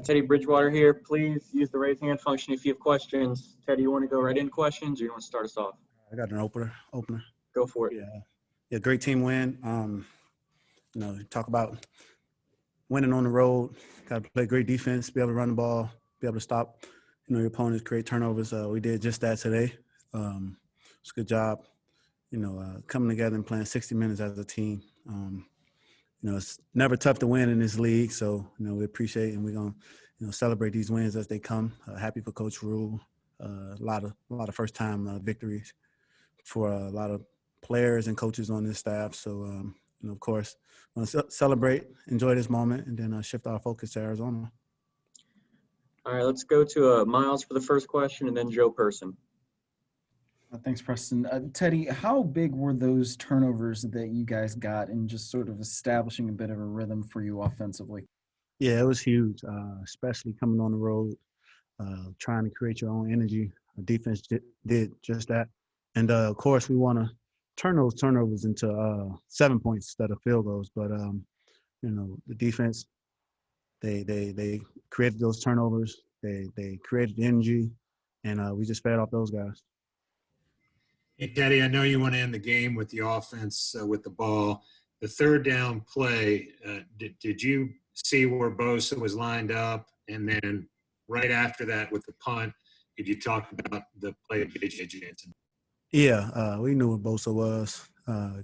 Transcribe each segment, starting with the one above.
Teddy Bridgewater here. Please use the raise hand function if you have questions. Teddy, you want to go right into questions or you want to start us off? I got an opener. Go for it. Yeah, great team win. Talk about winning on the road. Got to play great defense, be able to run the ball, be able to stop, your opponents, create turnovers. We did just that today. It's a good job, coming together and playing 60 minutes as a team. It's never tough to win in this league, so we appreciate and we're gonna celebrate these wins as they come. Happy for Coach Rule. A lot of first time victories for a lot of players and coaches on this staff. So of course, want to celebrate, enjoy this moment, and then shift our focus to Arizona. All right, let's go to Miles for the first question, and then Joe Person. Thanks, Preston. Teddy, how big were those turnovers that you guys got in just sort of establishing a bit of a rhythm for you offensively? Yeah, it was huge, especially coming on the road, trying to create your own energy. The defense did just that. And, of course, we want to turn those turnovers into 7 points instead of field goals. But, the defense, they created those turnovers. They created the energy, and we just fed off those guys. Hey, Teddy, I know you want to end the game with the offense with the ball. The third down play, did you see where Bosa was lined up? And then right after that with the punt, did you talk about the play of J.J. Jansen? Yeah, we knew where Bosa was.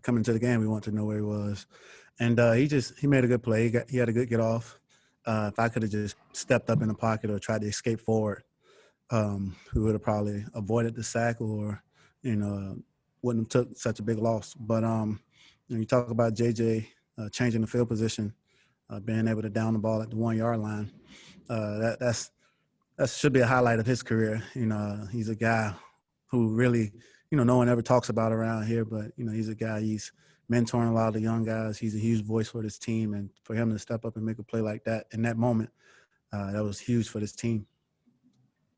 Coming to the game, we wanted to know where he was. And he made a good play. He had a good get off. If I could have just stepped up in the pocket or tried to escape forward, we would have probably avoided the sack or – wouldn't have took such a big loss. But you talk about JJ changing the field position, being able to down the ball at the 1 yard line. That should be a highlight of his career. He's a guy who really, no one ever talks about around here, but he's a guy. He's mentoring a lot of the young guys. He's a huge voice for this team, and for him to step up and make a play like that in that moment, that was huge for this team.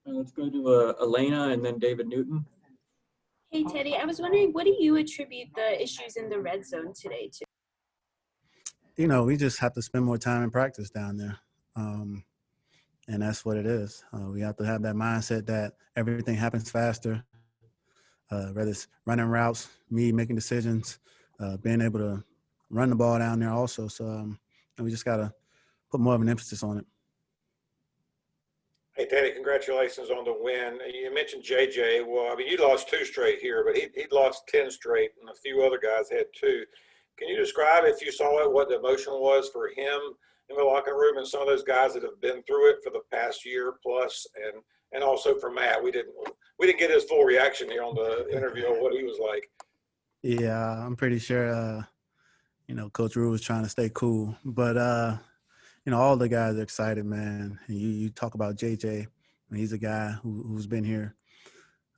Let's go to Elena and then David Newton. Hey, Teddy, I was wondering, what do you attribute the issues in the red zone today to? We just have to spend more time in practice down there. And that's what it is. We have to have that mindset that everything happens faster, whether it's running routes, me making decisions, being able to run the ball down there also. So we just got to put more of an emphasis on it. Hey, Teddy, congratulations on the win. You mentioned JJ. Well, I mean, you lost 2 straight here, but he'd lost 10 straight, and a few other guys had 2. Can you describe, if you saw it, what the emotion was for him in the locker room and some of those guys that have been through it for the past year plus, and also for Matt? We didn't get his full reaction here on the interview of what he was like. Yeah, I'm pretty sure, Coach Rue was trying to stay cool, but all the guys are excited, man. And you talk about JJ, and he's a guy who's been here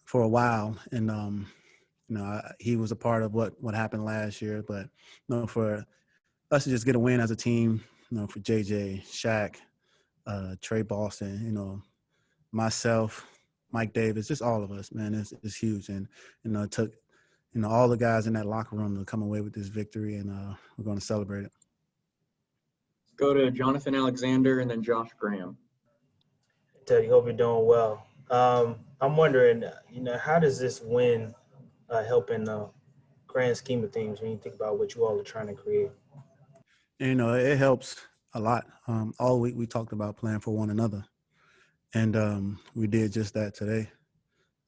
for a while, and he was a part of what happened last year. But for us to just get a win as a team, for JJ, Shaq, Trey Boston, myself, Mike Davis, just all of us, man, it's huge. And it took all the guys in that locker room to come away with this victory, and we're going to celebrate it. Go to Jonathan Alexander and then Josh Graham. Teddy, hope you're doing well. I'm wondering, how does this win help in the grand scheme of things when you think about what you all are trying to create? It helps a lot. All week we talked about playing for one another, and we did just that today.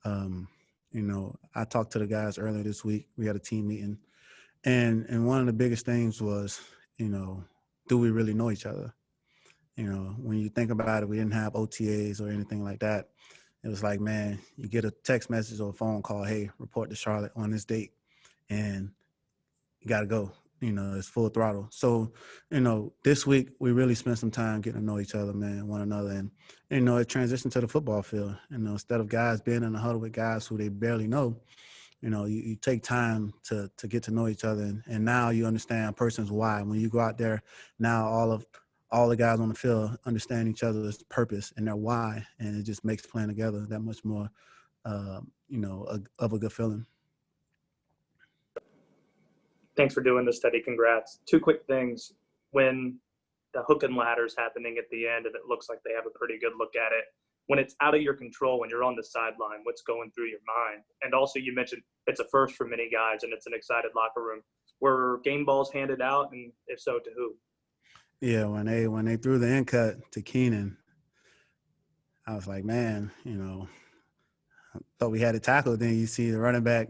I talked to the guys earlier this week. We had a team meeting, and one of the biggest things was, do we really know each other? When you think about it, we didn't have OTAs or anything like that. It was like, man, you get a text message or a phone call, hey, report to Charlotte on this date, and you got to go. It's full throttle. So, this week we really spent some time getting to know each other, man, one another. And, it transitioned to the football field. Instead of guys being in the huddle with guys who they barely know, you take time to get to know each other. And now you understand a person's why. When you go out there, now all the guys on the field understand each other's purpose and their why. And it just makes playing together that much more, of a good feeling. Thanks for doing this, Teddy. Congrats. 2 quick things. When the hook and ladders happening at the end, and it looks like they have a pretty good look at it. When it's out of your control, when you're on the sideline, what's going through your mind? And also, you mentioned it's a first for many guys, and it's an excited locker room. Were game balls handed out, and if so, to who? Yeah, when they threw the end cut to Keenan, I was like, man, I thought we had it tackled. Then you see the running back,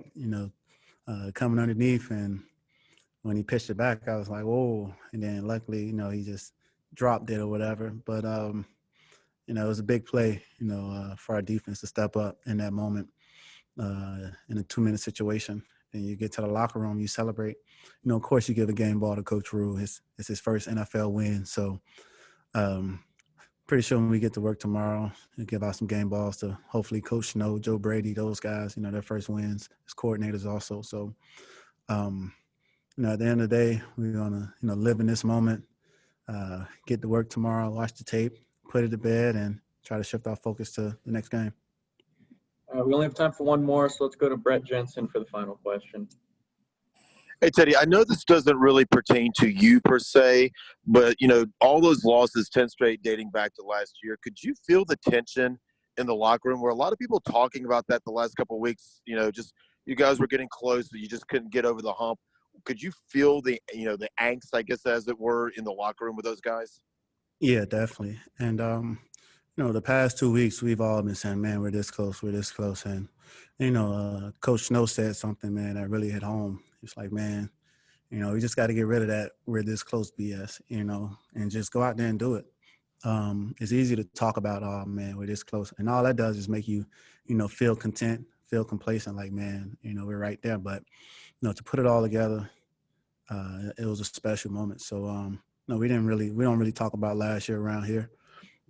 coming underneath, and when he pitched it back, I was like, whoa. And then luckily, he just dropped it or whatever. But it was a big play, for our defense to step up in that moment in a 2-minute situation. And you get to the locker room, you celebrate. Of course, you give a game ball to Coach Rule. It's his first NFL win. So pretty sure when we get to work tomorrow, we'll give out some game balls to hopefully Coach Snow, Joe Brady, those guys, their first wins as coordinators also. So, at the end of the day, we're going to, live in this moment, get to work tomorrow, watch the tape, put it to bed, and try to shift our focus to the next game. We only have time for one more, so let's go to Brett Jensen for the final question. Hey, Teddy, I know this doesn't really pertain to you per se, but, all those losses, 10 straight dating back to last year, could you feel the tension in the locker room? Were a lot of people talking about that the last couple of weeks, just you guys were getting close, but you just couldn't get over the hump. Could you feel the angst, I guess, as it were, in the locker room with those guys? Yeah, definitely. And, the past 2 weeks, we've all been saying, man, we're this close. And, Coach Snow said something, man, that really hit home. It's like, man, we just got to get rid of that we're this close BS, and just go out there and do it. It's easy to talk about, oh, man, we're this close. And all that does is make you, feel content, feel complacent, like, man, we're right there. But, to put it all together, it was a special moment. So, no, we don't really talk about last year around here.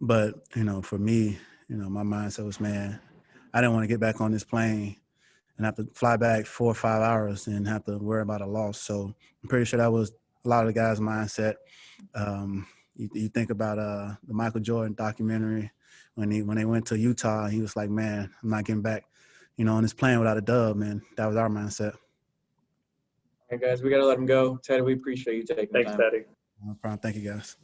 But, for me, my mindset was, man, I didn't want to get back on this plane and have to fly back 4 or 5 hours and have to worry about a loss. So I'm pretty sure that was a lot of the guys' mindset. You think about the Michael Jordan documentary when they went to Utah, he was like, man, I'm not getting back, on this plane without a dub, man. That was our mindset. All right, guys, we got to let him go. Teddy, we appreciate you taking the time. Thanks, Teddy. No problem. Thank you, guys.